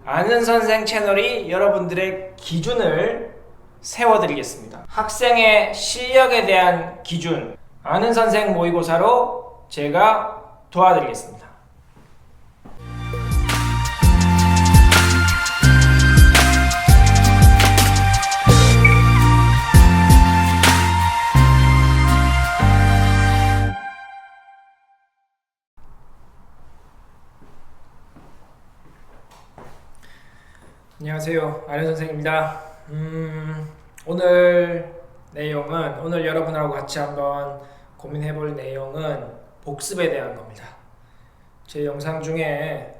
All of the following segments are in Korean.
아는 선생 채널이 여러분들의 기준을 세워드리겠습니다. 학생의 실력에 대한 기준, 아는 선생 모의고사로 제가 도와드리겠습니다. 안녕하세요, 아는 선생입니다. 오늘 여러분하고 같이 한번 고민해볼 내용은 복습에 대한 겁니다. 제 영상 중에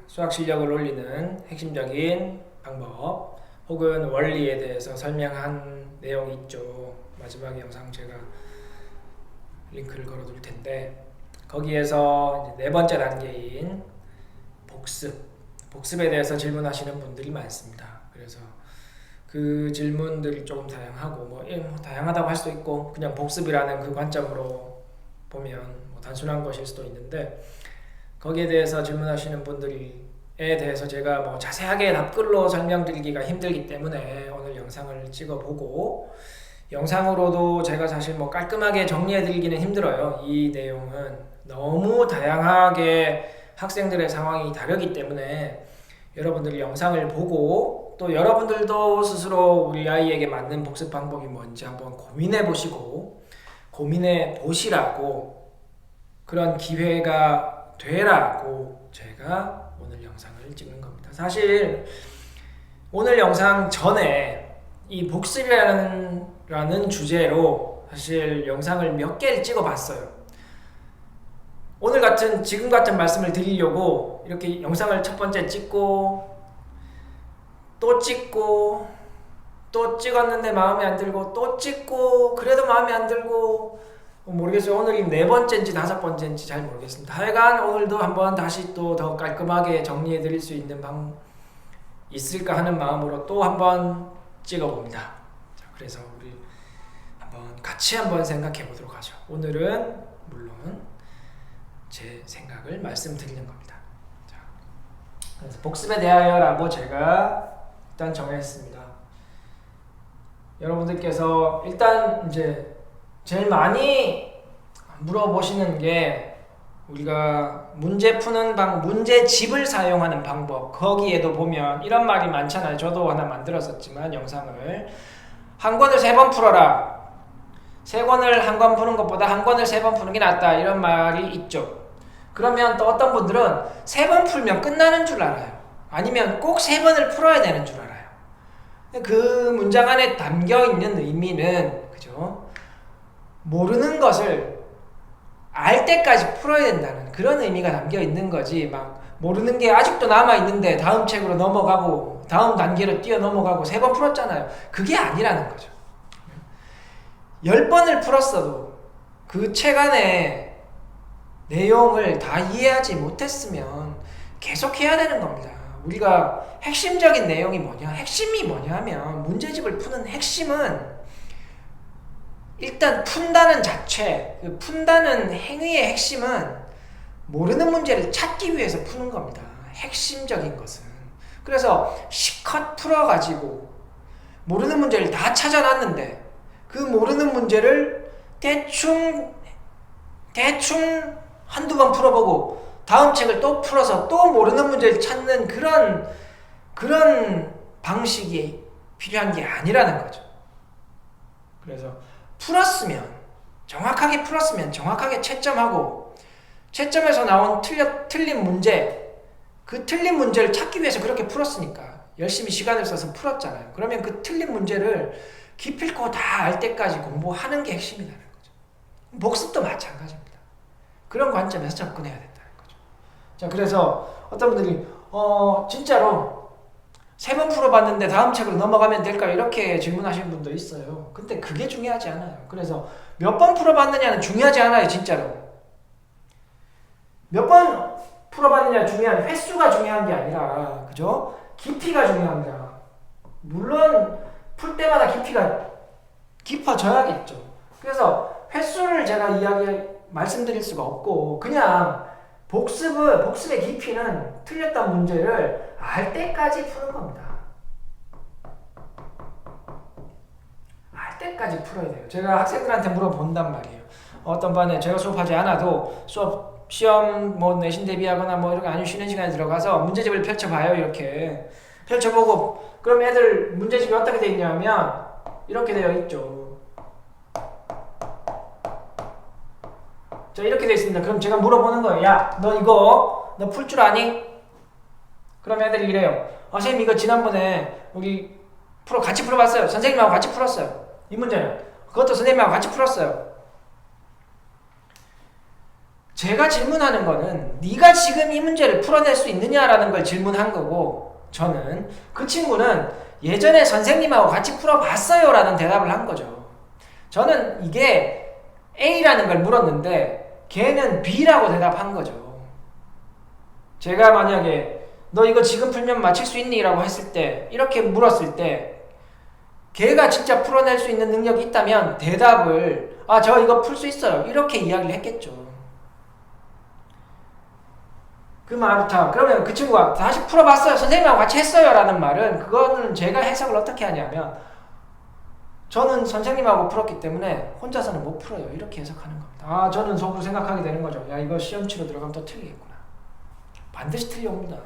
수학 실력을 올리는 핵심적인 방법 혹은 원리에 대해서 설명한 내용이 있죠. 마지막 영상 제가 링크를 걸어둘 텐데, 거기에서 이제 네 번째 단계인 복습에 대해서 질문하시는 분들이 많습니다. 그래서 그 질문들이 조금 다양하고 다양하다고 할 수도 있고 그냥 복습이라는 그 관점으로 보면 단순한 것일 수도 있는데, 거기에 대해서 질문하시는 분들에 대해서 제가 자세하게 답글로 설명드리기가 힘들기 때문에 오늘 영상을 찍어보고, 영상으로도 제가 사실 깔끔하게 정리해드리기는 힘들어요. 이 내용은 너무 다양하게 학생들의 상황이 다르기 때문에 여러분들이 영상을 보고 또 여러분들도 스스로 우리 아이에게 맞는 복습 방법이 뭔지 한번 고민해 보시라고, 그런 기회가 되라고 제가 오늘 영상을 찍는 겁니다. 사실 오늘 영상 전에 이 복습이라는 주제로 사실 영상을 몇 개를 찍어 봤어요. 지금 같은 말씀을 드리려고 이렇게 영상을 첫 번째 찍고 또 찍었는데 마음에 안 들고 또 찍고 그래도 마음에 안 들고 모르겠어요. 오늘이 네 번째인지 다섯 번째인지 잘 모르겠습니다. 하여간 오늘도 한번 다시 또 더 깔끔하게 정리해 드릴 수 있는 방법이 있을까 하는 마음으로 또 한번 찍어봅니다. 자, 그래서 우리 같이 한번 생각해 보도록 하죠. 오늘은 물론 제 생각을 말씀드리는 겁니다. 자, 그래서 복습에 대하여라고 제가 일단 정했습니다. 여러분들께서 일단 이제 제일 많이 물어보시는 게, 우리가 문제 푸는 문제집을 사용하는 방법, 거기에도 보면 이런 말이 많잖아요. 저도 하나 만들었었지만 영상을, 한 권을 3번 풀어라, 3권을 한 권 푸는 것보다 한 권을 3번 푸는 게 낫다, 이런 말이 있죠. 그러면 또 어떤 분들은 3번 풀면 끝나는 줄 알아요. 아니면 꼭 3번을 풀어야 되는 줄 알아요. 그 문장 안에 담겨있는 의미는, 그죠? 모르는 것을 알 때까지 풀어야 된다는 그런 의미가 담겨있는 거지, 모르는 게 아직도 남아있는데 다음 책으로 넘어가고 다음 단계로 뛰어 넘어가고 3번 풀었잖아요. 그게 아니라는 거죠. 10번을 풀었어도 그 책 안에 내용을 다 이해하지 못했으면 계속 해야 되는 겁니다. 우리가 핵심적인 내용이 핵심이 뭐냐 하면, 문제집을 푸는 핵심은 일단 푼다는 자체, 푼다는 행위의 핵심은 모르는 문제를 찾기 위해서 푸는 겁니다. 핵심적인 것은. 그래서 실컷 풀어가지고 모르는 문제를 다 찾아놨는데 그 모르는 문제를 대충 한두 번 풀어보고 다음 책을 또 풀어서 또 모르는 문제를 찾는 그런 방식이 필요한 게 아니라는 거죠. 그래서 정확하게 풀었으면 정확하게 채점하고, 채점에서 나온 틀린 문제, 그 틀린 문제를 찾기 위해서 그렇게 풀었으니까 열심히 시간을 써서 풀었잖아요. 그러면 그 틀린 문제를 기필코 다 알 때까지 공부하는 게 핵심이라는 거죠. 복습도 마찬가지입니다. 그런 관점에서 접근해야 된다는 거죠. 자, 그래서 어떤 분들이 진짜로 3번 풀어봤는데 다음 책으로 넘어가면 될까, 이렇게 질문하시는 분도 있어요. 근데 그게 중요하지 않아요. 그래서 몇 번 풀어봤느냐는 중요하지 않아요. 진짜로 몇 번 풀어봤느냐 중요한, 횟수가 중요한 게 아니라, 그죠? 깊이가 중요합니다. 물론 풀 때마다 깊이가 깊어져야겠죠. 그래서 횟수를 제가 말씀드릴 수가 없고, 그냥 복습의 깊이는 틀렸던 문제를 알 때까지 푸는 겁니다. 알 때까지 풀어야 돼요. 제가 학생들한테 물어본단 말이에요. 어떤 반에 제가 수업하지 않아도 수업 시험 뭐 내신 대비하거나 뭐 이렇게 아니면 쉬는 시간에 들어가서 문제집을 펼쳐봐요. 이렇게 펼쳐보고 그럼 애들 문제집이 어떻게 돼 있냐면 이렇게 되어 있죠. 자 이렇게 되어 있습니다. 그럼 제가 물어보는 거예요. 야 너 이거 너 풀 줄 아니? 그럼 애들이 이래요. 선생님 이거 지난번에 우리 같이 풀어봤어요. 선생님하고 같이 풀었어요. 이 문제는 그것도 선생님하고 같이 풀었어요. 제가 질문하는 거는 네가 지금 이 문제를 풀어낼 수 있느냐라는 걸 질문한 거고 저는 그 친구는 예전에 선생님하고 같이 풀어봤어요 라는 대답을 한 거죠. 저는 이게 A라는 걸 물었는데 걔는 B라고 대답한 거죠. 제가 만약에 너 이거 지금 풀면 맞힐 수 있니? 라고 했을 때 이렇게 물었을 때 걔가 진짜 풀어낼 수 있는 능력이 있다면 대답을 저 이거 풀 수 있어요 이렇게 이야기를 했겠죠. 그 말부터 그러면 그 친구가 다시 풀어봤어요 선생님하고 같이 했어요 라는 말은 그거는 제가 해석을 어떻게 하냐면 저는 선생님하고 풀었기 때문에 혼자서는 못 풀어요 이렇게 해석하는 겁니다. 저는 속으로 생각하게 되는 거죠. 야 이거 시험 치러 들어가면 또 틀리겠구나. 반드시 틀려옵니다.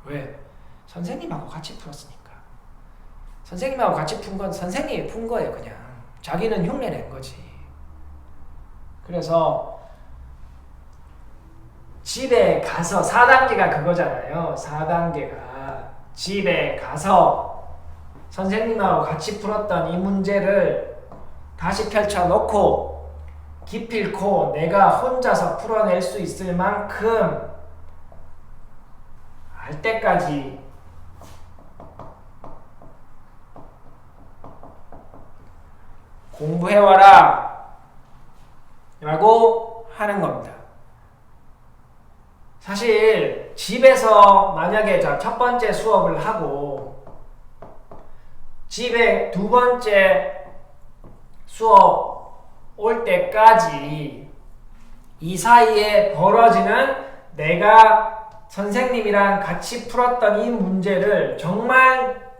왜? 선생님하고 같이 풀었으니까. 선생님하고 같이 푼 건 선생님이 푼 거예요. 그냥 자기는 흉내 낸 거지. 그래서 집에 가서 4단계가 그거잖아요. 4단계가 집에 가서 선생님하고 같이 풀었던 이 문제를 다시 펼쳐놓고 기필코 내가 혼자서 풀어낼 수 있을 만큼 알 때까지 공부해와라 라고 하는 겁니다. 사실 집에서 만약에 첫 번째 수업을 하고 집에 두 번째 수업 올 때까지 이 사이에 벌어지는 내가 선생님이랑 같이 풀었던 이 문제를 정말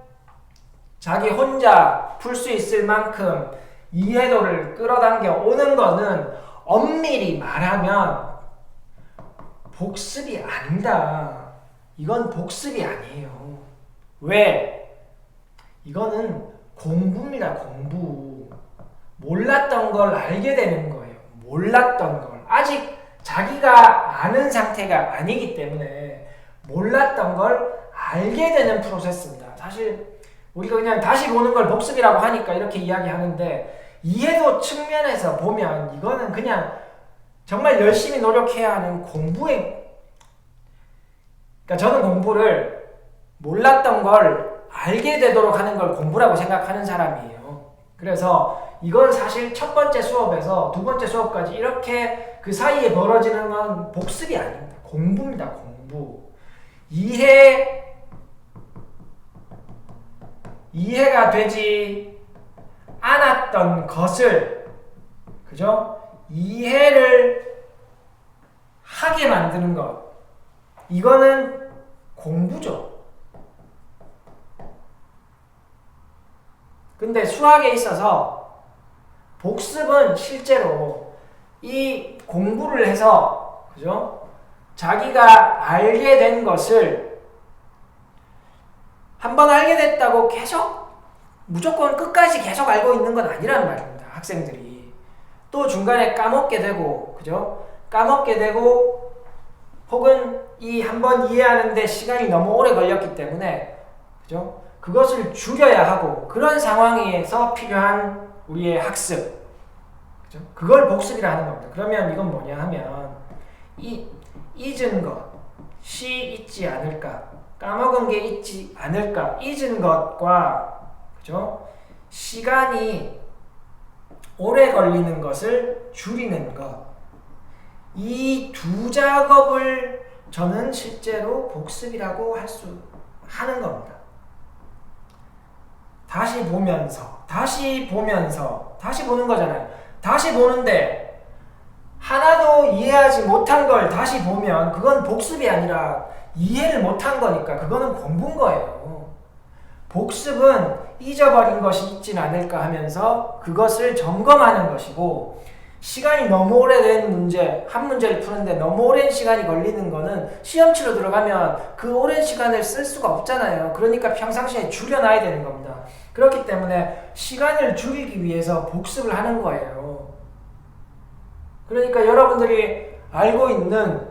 자기 혼자 풀 수 있을 만큼 이해도를 끌어당겨 오는 거는 엄밀히 말하면 복습이 아니다. 이건 복습이 아니에요. 왜? 이거는 공부입니다. 공부. 몰랐던 걸 알게 되는 거예요. 몰랐던 걸. 아직 자기가 아는 상태가 아니기 때문에 몰랐던 걸 알게 되는 프로세스입니다. 사실 우리가 그냥 다시 보는 걸 복습이라고 하니까 이렇게 이야기하는데 이해도 측면에서 보면 이거는 그냥 정말 열심히 노력해야 하는 공부의 그러니까 저는 공부를 몰랐던 걸 알게 되도록 하는 걸 공부라고 생각하는 사람이에요. 그래서 이건 사실 첫 번째 수업에서 두 번째 수업까지 이렇게 그 사이에 벌어지는 건 복습이 아닙니다. 공부입니다. 공부. 이해가 되지 않았던 것을 그죠? 이해를 하게 만드는 것. 이거는 공부죠. 근데 수학에 있어서 복습은 실제로 이 공부를 해서 그죠? 자기가 알게 된 것을 한번 알게 됐다고 계속 무조건 끝까지 계속 알고 있는 건 아니라는 말입니다. 학생들이. 또 중간에 까먹게 되고 그죠? 까먹게 되고 혹은 이 한번 이해하는데 시간이 너무 오래 걸렸기 때문에 그죠? 그것을 줄여야 하고 그런 상황에서 필요한 우리의 학습 그죠? 그걸 복습이라 하는 겁니다. 그러면 이건 뭐냐 하면 잊은 것이 있지 않을까 까먹은 게 있지 않을까 잊은 것과 그죠? 시간이 오래 걸리는 것을 줄이는 것 이 두 작업을 저는 실제로 복습이라고 하는 겁니다. 다시 보면서 다시 보는 거잖아요. 다시 보는데 하나도 이해하지 못한 걸 다시 보면 그건 복습이 아니라 이해를 못한 거니까 그거는 공부인 거예요. 복습은 잊어버린 것이 있진 않을까 하면서 그것을 점검하는 것이고, 시간이 너무 오래된 문제, 한 문제를 푸는데 너무 오랜 시간이 걸리는 거는 시험 치러 들어가면 그 오랜 시간을 쓸 수가 없잖아요. 그러니까 평상시에 줄여놔야 되는 겁니다. 그렇기 때문에 시간을 줄이기 위해서 복습을 하는 거예요. 그러니까 여러분들이 알고 있는,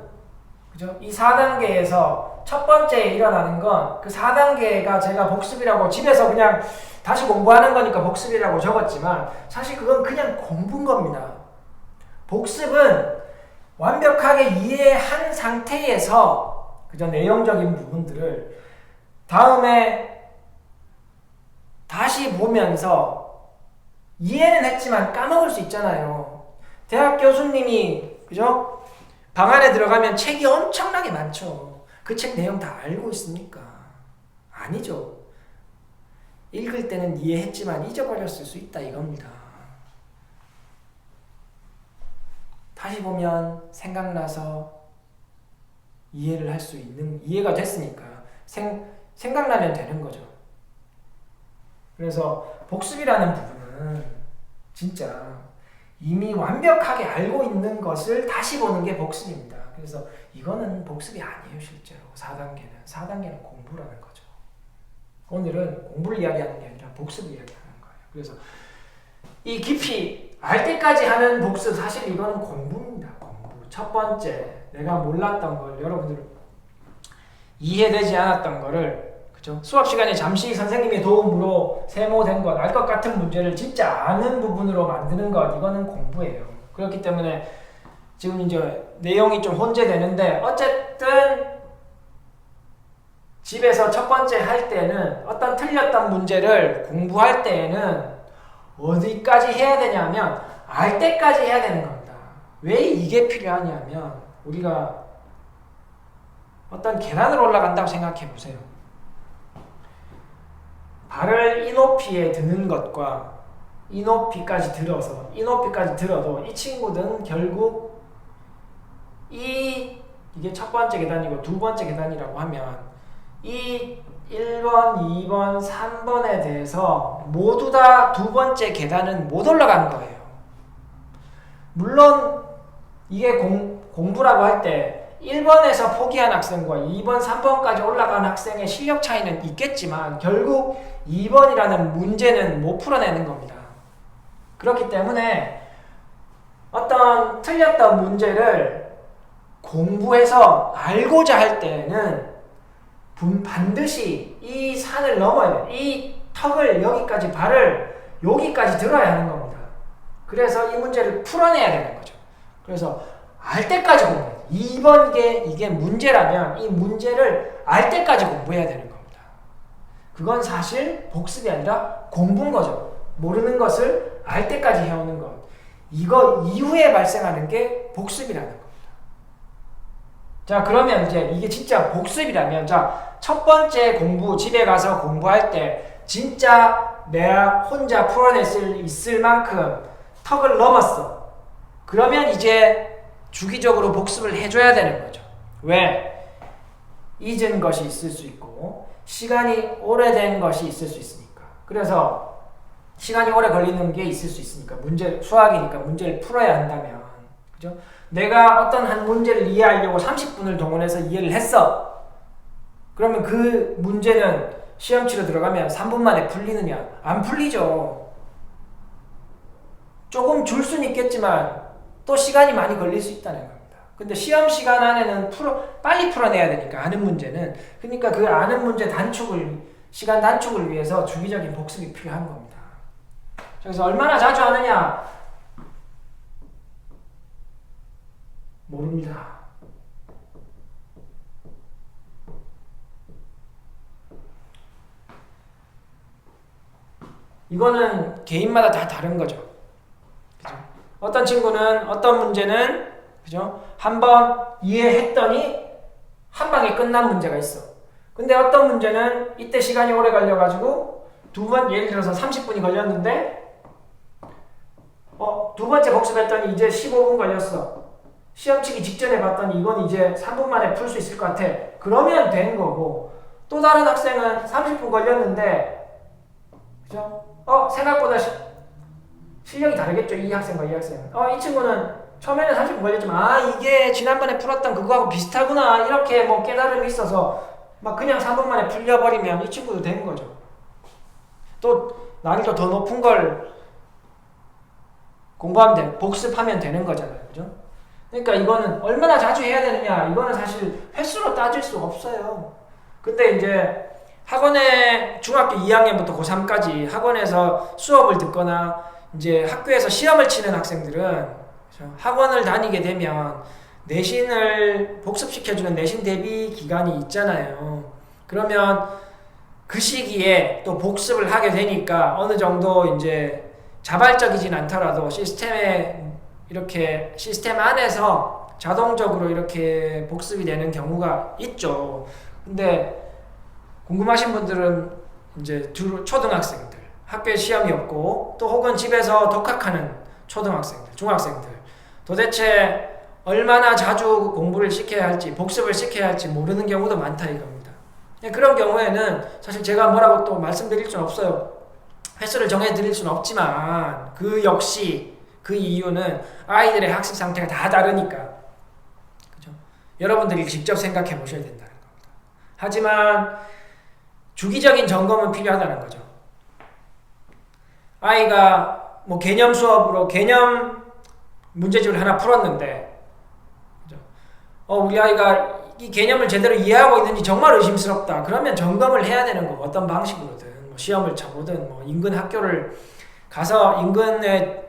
그죠? 이 4단계에서 첫 번째에 일어나는 건 그 4단계가 제가 복습이라고 집에서 그냥 다시 공부하는 거니까 복습이라고 적었지만 사실 그건 그냥 공부인 겁니다. 복습은 완벽하게 이해한 상태에서, 그죠? 내용적인 부분들을 다음에 다시 보면서 이해는 했지만 까먹을 수 있잖아요. 대학 교수님이, 그죠? 방 안에 들어가면 책이 엄청나게 많죠. 그 책 내용 다 알고 있습니까? 아니죠. 읽을 때는 이해했지만 잊어버렸을 수 있다 이겁니다. 다시 보면 생각나서 이해를 할 수 있는, 이해가 됐으니까 생각나면 되는 거죠. 그래서 복습이라는 부분은 진짜 이미 완벽하게 알고 있는 것을 다시 보는 게 복습입니다. 그래서 이거는 복습이 아니에요, 실제로. 4단계는 공부라는 거죠. 오늘은 공부를 이야기하는 게 아니라 복습을 이야기하는 거예요. 그래서 이 깊이 알 때까지 하는 복습, 사실 이거는 공부입니다. 공부. 첫 번째, 내가 몰랐던 걸, 여러분들 이해되지 않았던 거를, 그죠? 수업 시간에 잠시 선생님의 도움으로 세모된 것, 알 것 같은 문제를 진짜 아는 부분으로 만드는 것, 이거는 공부예요. 그렇기 때문에 지금 이제 내용이 좀 혼재되는데, 어쨌든 집에서 첫 번째 할 때는 어떤 틀렸던 문제를 공부할 때에는 어디까지 해야 되냐면 알 때까지 해야 되는 겁니다. 왜 이게 필요하냐면, 우리가 어떤 계단을 올라간다고 생각해 보세요. 발을 이 높이에 드는 것과 이 높이까지 들어서, 이 높이까지 들어도 이 친구들은 결국 이게 첫 번째 계단이고 두 번째 계단이라고 하면 이 1번, 2번, 3번에 대해서 모두 다 두 번째 계단은 못 올라간 거예요. 물론 이게 공부라고 할 때 1번에서 포기한 학생과 2번, 3번까지 올라간 학생의 실력 차이는 있겠지만 결국 2번이라는 문제는 못 풀어내는 겁니다. 그렇기 때문에 어떤 틀렸던 문제를 공부해서 알고자 할 때는 반드시 이 산을 넘어야 돼요. 이 턱을 여기까지, 발을 여기까지 들어야 하는 겁니다. 그래서 이 문제를 풀어내야 되는 거죠. 그래서 알 때까지 공부해야 돼요. 2번 이게 문제라면 이 문제를 알 때까지 공부해야 되는 겁니다. 그건 사실 복습이 아니라 공부인 거죠. 모르는 것을 알 때까지 해오는 것. 이거 이후에 발생하는 게 복습이라는 겁니다. 자, 그러면 이제 이게 진짜 복습이라면, 자, 첫 번째 공부, 집에 가서 공부할 때 진짜 내가 혼자 풀어낼 수 있을 만큼 턱을 넘었어. 그러면 이제 주기적으로 복습을 해줘야 되는 거죠. 왜? 잊은 것이 있을 수 있고 시간이 오래된 것이 있을 수 있으니까. 그래서 시간이 오래 걸리는 게 있을 수 있으니까, 수학이니까 문제를 풀어야 한다면, 그죠? 내가 어떤 한 문제를 이해하려고 30분을 동원해서 이해를 했어. 그러면 그 문제는 시험 치러 들어가면 3분 만에 풀리느냐? 안 풀리죠. 조금 줄 수는 있겠지만 또 시간이 많이 걸릴 수 있다는 겁니다. 근데 시험 시간 안에는 빨리 풀어내야 되니까, 아는 문제는. 그러니까 그 아는 문제 시간 단축을 위해서 주기적인 복습이 필요한 겁니다. 그래서 얼마나 자주 하느냐? 모릅니다. 이거는 개인마다 다 다른 거죠. 그죠? 어떤 친구는, 어떤 문제는, 그죠? 한번 이해했더니 한 방에 끝난 문제가 있어. 근데 어떤 문제는 이때 시간이 오래 걸려가지고 예를 들어서 30분이 걸렸는데 두 번째 복습했더니 이제 15분 걸렸어. 시험 치기 직전에 봤더니 이건 이제 3분 만에 풀 수 있을 것 같아. 그러면 된 거고, 또 다른 학생은 30분 걸렸는데, 그죠? 생각보다 실력이 다르겠죠. 이 학생과 이 학생은. 이 친구는 처음에는 30분 걸렸지만, 이게 지난번에 풀었던 그거하고 비슷하구나. 이렇게 뭐 깨달음이 있어서 막 그냥 3분 만에 풀려버리면 이 친구도 된 거죠. 또 난이도 더 높은 걸 공부하면 복습하면 되는 거잖아요. 그죠? 그러니까 이거는 얼마나 자주 해야 되느냐, 이거는 사실 횟수로 따질 수 없어요. 근데 이제 학원에 중학교 2학년부터 고3까지 학원에서 수업을 듣거나 이제 학교에서 시험을 치는 학생들은 학원을 다니게 되면 내신을 복습시켜주는 내신 대비 기간이 있잖아요. 그러면 그 시기에 또 복습을 하게 되니까 어느 정도 이제 자발적이진 않더라도 시스템 안에서 자동적으로 이렇게 복습이 되는 경우가 있죠. 근데 궁금하신 분들은 이제 초등학생들, 학교에 시험이 없고 또 혹은 집에서 독학하는 초등학생들, 중학생들, 도대체 얼마나 자주 공부를 시켜야 할지, 복습을 시켜야 할지 모르는 경우도 많다 이겁니다. 그런 경우에는 사실 제가 뭐라고 또 말씀드릴 수는 없어요. 횟수를 정해드릴 수는 없지만 그 역시 그 이유는 아이들의 학습 상태가 다 다르니까, 그죠? 여러분들이 직접 생각해 보셔야 된다는 겁니다. 하지만 주기적인 점검은 필요하다는 거죠. 아이가 뭐 개념 수업으로 개념 문제집을 하나 풀었는데, 그죠? 우리 아이가 이 개념을 제대로 이해하고 있는지 정말 의심스럽다. 그러면 점검을 해야 되는 거고, 어떤 방식으로든 뭐 시험을 쳐보든 뭐 인근 학교를 가서 인근의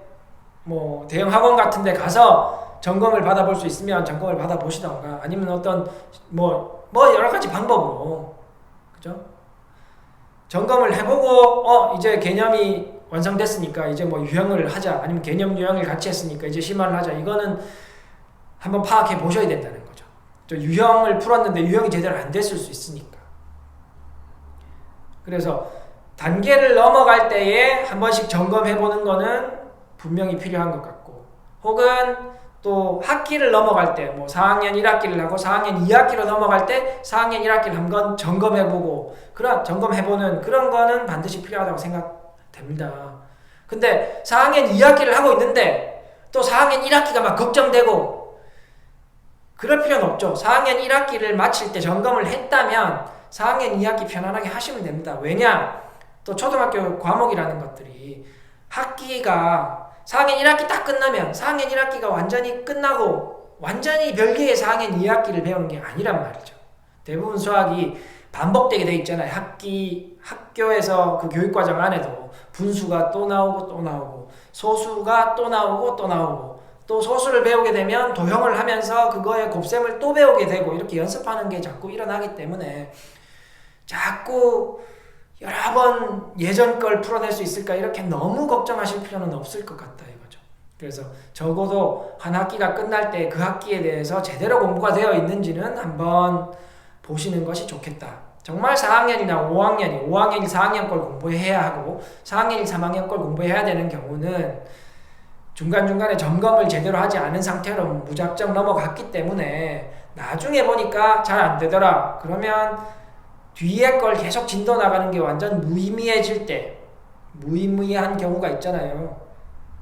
뭐 대형 학원 같은 데 가서 점검을 받아볼 수 있으면 점검을 받아보시던가, 아니면 어떤 뭐 여러 가지 방법으로, 그죠? 점검을 해보고 이제 개념이 완성됐으니까 이제 뭐 유형을 하자, 아니면 개념 유형을 같이 했으니까 이제 심화를 하자, 이거는 한번 파악해 보셔야 된다는 거죠. 또 유형을 풀었는데 유형이 제대로 안 됐을 수 있으니까. 그래서 단계를 넘어갈 때에 한 번씩 점검해 보는 거는 분명히 필요한 것 같고, 혹은 또 학기를 넘어갈 때 뭐 4학년 1학기를 하고 4학년 2학기로 넘어갈 때 4학년 1학기를 한번 점검해보고, 그런 점검해보는 그런 거는 반드시 필요하다고 생각됩니다. 근데 4학년 2학기를 하고 있는데 또 4학년 1학기가 막 걱정되고 그럴 필요는 없죠. 4학년 1학기를 마칠 때 점검을 했다면 4학년 2학기 편안하게 하시면 됩니다. 왜냐? 또 초등학교 과목이라는 것들이 학기가 4학년 1학기 딱 끝나면 4학년 1학기가 완전히 끝나고 완전히 별개의 4학년 2학기를 배우는 게 아니란 말이죠. 대부분 수학이 반복되게 돼 있잖아요. 학교에서 그 교육과정 안에도 분수가 또 나오고 또 나오고, 소수가 또 나오고 또 나오고, 또 소수를 배우게 되면 도형을 하면서 그거의 곱셈을 또 배우게 되고, 이렇게 연습하는 게 자꾸 일어나기 때문에 자꾸 여러 번 예전 걸 풀어낼 수 있을까 이렇게 너무 걱정하실 필요는 없을 것 같다 이거죠. 그래서 적어도 한 학기가 끝날 때 그 학기에 대해서 제대로 공부가 되어 있는지는 한번 보시는 것이 좋겠다. 정말 4학년이나 5학년이 4학년 걸 공부해야 하고 4학년이 3학년 걸 공부해야 되는 경우는 중간중간에 점검을 제대로 하지 않은 상태로 무작정 넘어갔기 때문에 나중에 보니까 잘 안 되더라. 그러면 뒤에 걸 계속 진도 나가는 게 완전 무의미해질 때, 무의미한 경우가 있잖아요.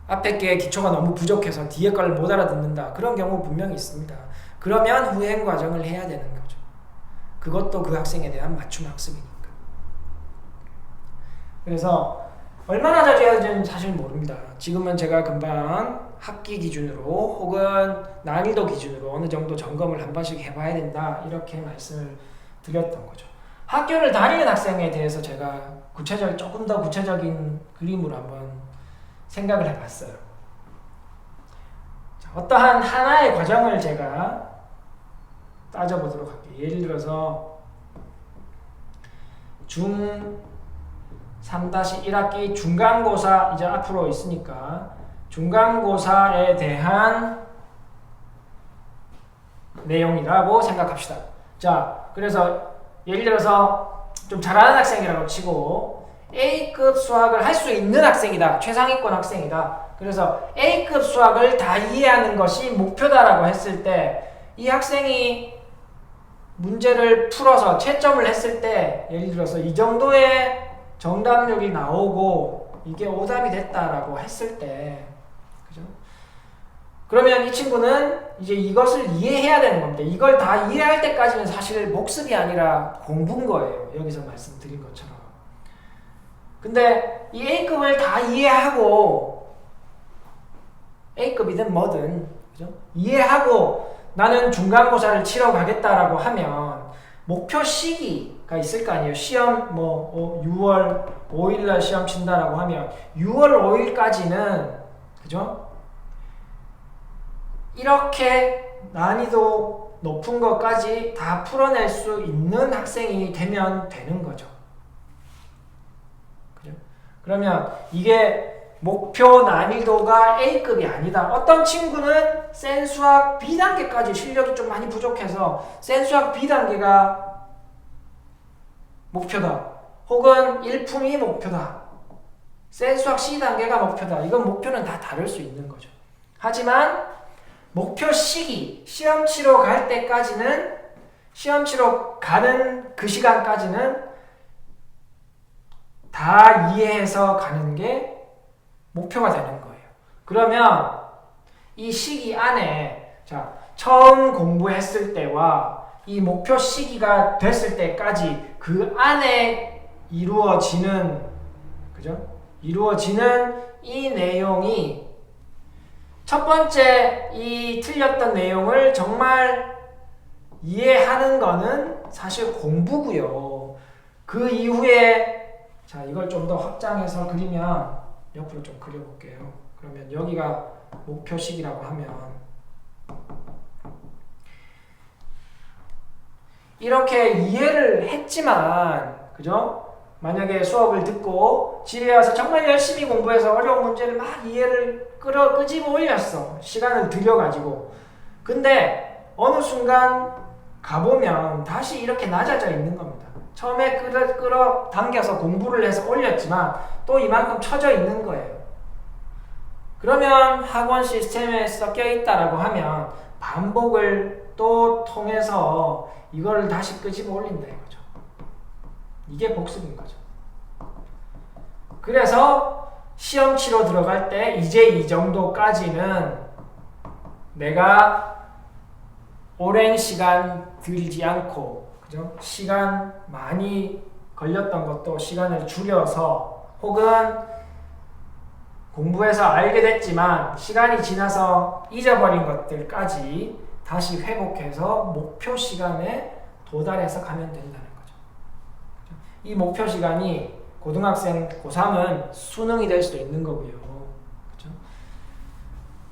앞에 게 기초가 너무 부족해서 뒤에 걸 못 알아듣는다. 그런 경우 분명히 있습니다. 그러면 후행 과정을 해야 되는 거죠. 그것도 그 학생에 대한 맞춤 학습이니까. 그래서 얼마나 자주 해야 되는지는 사실 모릅니다. 지금은 제가 금방 학기 기준으로 혹은 난이도 기준으로 어느 정도 점검을 한 번씩 해봐야 된다, 이렇게 말씀을 드렸던 거죠. 학교를 다니는 학생에 대해서 제가 조금 더 구체적인 그림으로 한번 생각을 해봤어요. 자, 어떠한 하나의 과정을 제가 따져보도록 할게요. 예를 들어서 중 3-1학기 중간고사 이제 앞으로 있으니까 중간고사에 대한 내용이라고 생각합시다. 자, 그래서 예를 들어서 좀 잘하는 학생이라고 치고 A급 수학을 할 수 있는 학생이다. 최상위권 학생이다. 그래서 A급 수학을 다 이해하는 것이 목표다라고 했을 때 이 학생이 문제를 풀어서 채점을 했을 때 예를 들어서 이 정도의 정답률이 나오고 이게 오답이 됐다라고 했을 때 그죠? 그러면 이 친구는 이제 이것을 이해해야 되는 겁니다. 이걸 다 이해할 때까지는 사실 복습이 아니라 공부인 거예요. 여기서 말씀드린 것처럼. 근데 이 A급을 다 이해하고 A급이든 뭐든 그죠? 이해하고 나는 중간고사를 치러 가겠다라고 하면 목표 시기가 있을 거 아니에요. 시험 6월 5일날 시험 친다라고 하면 6월 5일까지는 그죠? 이렇게 난이도 높은 것까지 다 풀어낼 수 있는 학생이 되면 되는 거죠. 그죠? 그러면 이게 목표 난이도가 A급이 아니다. 어떤 친구는 센 수학 B단계까지 실력이 좀 많이 부족해서 센 수학 B단계가 목표다. 혹은 일품이 목표다. 센 수학 C단계가 목표다. 이건 목표는 다 다를 수 있는 거죠. 하지만 목표 시기, 시험 치러 갈 때까지는 시험 치러 가는 그 시간까지는 다 이해해서 가는 게 목표가 되는 거예요. 그러면 이 시기 안에 자 처음 공부했을 때와 이 목표 시기가 됐을 때까지 그 안에 이루어지는 그죠? 이루어지는 이 내용이 첫 번째 이 틀렸던 내용을 정말 이해하는 거는 사실 공부고요. 그 이후에 자 이걸 좀 더 확장해서 그리면 옆으로 좀 그려볼게요. 그러면 여기가 목표식이라고 하면 이렇게 이해를 했지만 그죠? 만약에 수업을 듣고 집에 와서 정말 열심히 공부해서 어려운 문제를 막 이해를 끄집어 올렸어. 시간을 들여가지고. 근데 어느 순간 가보면 다시 이렇게 낮아져 있는 겁니다. 처음에 끌어당겨서 공부를 해서 올렸지만 또 이만큼 처져 있는 거예요. 그러면 학원 시스템에 섞여 있다라고 하면 반복을 또 통해서 이거를 다시 끄집어 올린다 이거죠. 이게 복습인 거죠. 그래서 시험 치러 들어갈 때 이제 이 정도까지는 내가 오랜 시간 들이지 않고 그죠? 시간 많이 걸렸던 것도 시간을 줄여서 혹은 공부해서 알게 됐지만 시간이 지나서 잊어버린 것들까지 다시 회복해서 목표 시간에 도달해서 가면 된다는 거죠. 이 목표 시간이 고등학생 고3은 수능이 될 수도 있는 거고요. 그렇죠?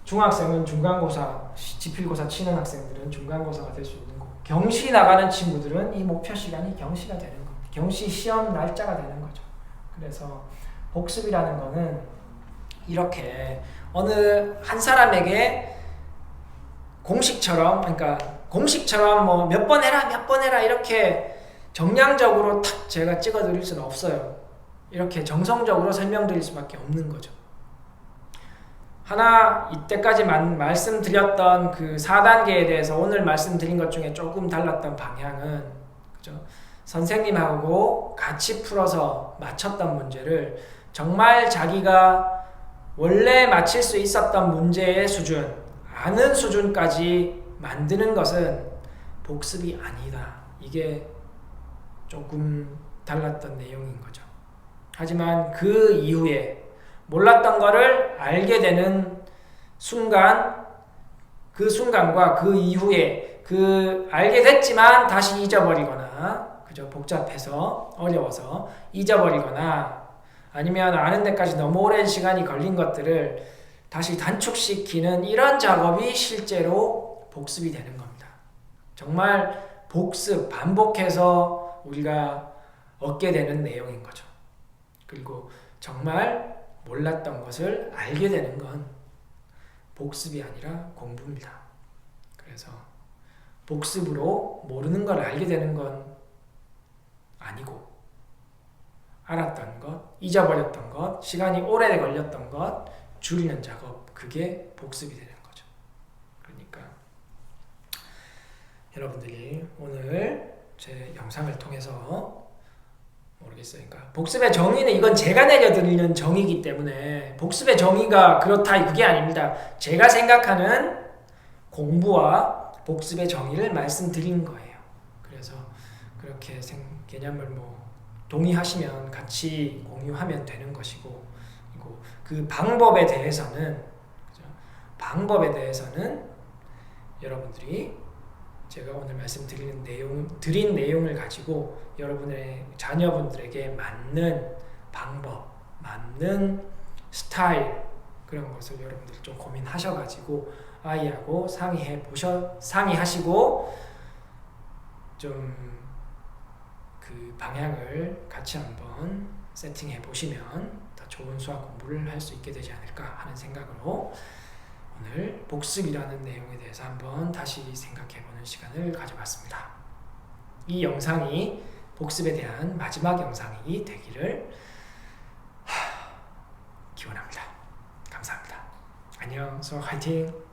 중학생은 중간고사, 지필고사 치는 학생들은 중간고사가 될 수 있는 거고 경시 나가는 친구들은 이 목표 시간이 경시가 되는 겁니다. 경시 시험 날짜가 되는 거죠. 그래서 복습이라는 거는 이렇게 어느 한 사람에게 공식처럼 그러니까 공식처럼 뭐 몇 번 해라 이렇게 정량적으로 탁 제가 찍어 드릴 수는 없어요. 이렇게 정성적으로 설명드릴 수밖에 없는 거죠. 하나 이때까지 말씀드렸던 그 4단계에 대해서 오늘 말씀드린 것 중에 조금 달랐던 방향은 그죠? 선생님하고 같이 풀어서 맞췄던 문제를 정말 자기가 원래 맞힐 수 있었던 문제의 수준, 아는 수준까지 만드는 것은 복습이 아니다. 이게 조금 달랐던 내용인 거죠. 하지만 그 이후에 몰랐던 거를 알게 되는 순간, 그 순간과 그 이후에 그 알게 됐지만 다시 잊어버리거나, 그죠? 복잡해서 어려워서 잊어버리거나 아니면 아는 데까지 너무 오랜 시간이 걸린 것들을 다시 단축시키는 이런 작업이 실제로 복습이 되는 겁니다. 정말 복습, 반복해서 우리가 얻게 되는 내용인 거죠. 그리고 정말 몰랐던 것을 알게 되는 건 복습이 아니라 공부입니다. 그래서 복습으로 모르는 걸 알게 되는 건 아니고 알았던 것, 잊어버렸던 것, 시간이 오래 걸렸던 것 줄이는 작업, 그게 복습이 되는 거죠. 그러니까 여러분들이 오늘 제 영상을 통해서 모르겠어요. 그러니까 복습의 정의는 이건 제가 내려드리는 정의이기 때문에 복습의 정의가 그렇다 그게 아닙니다. 제가 생각하는 공부와 복습의 정의를 말씀드린 거예요. 그래서 그렇게 개념을 동의하시면 같이 공유하면 되는 것이고, 그리고 그 방법에 대해서는 여러분들이 제가 오늘 말씀드린 내용을 가지고 여러분의 자녀분들에게 맞는 방법, 맞는 스타일, 그런 것을 여러분들이 좀 고민하셔가지고 아이하고 상의하시고 좀 그 방향을 같이 한번 세팅해 보시면 더 좋은 수학 공부를 할 수 있게 되지 않을까 하는 생각으로 오늘 복습이라는 내용에 대해서 한번 다시 생각해보는 시간을 가져봤습니다. 이 영상이 복습에 대한 마지막 영상이 되기를 기원합니다. 감사합니다. 안녕, 수학 화이팅!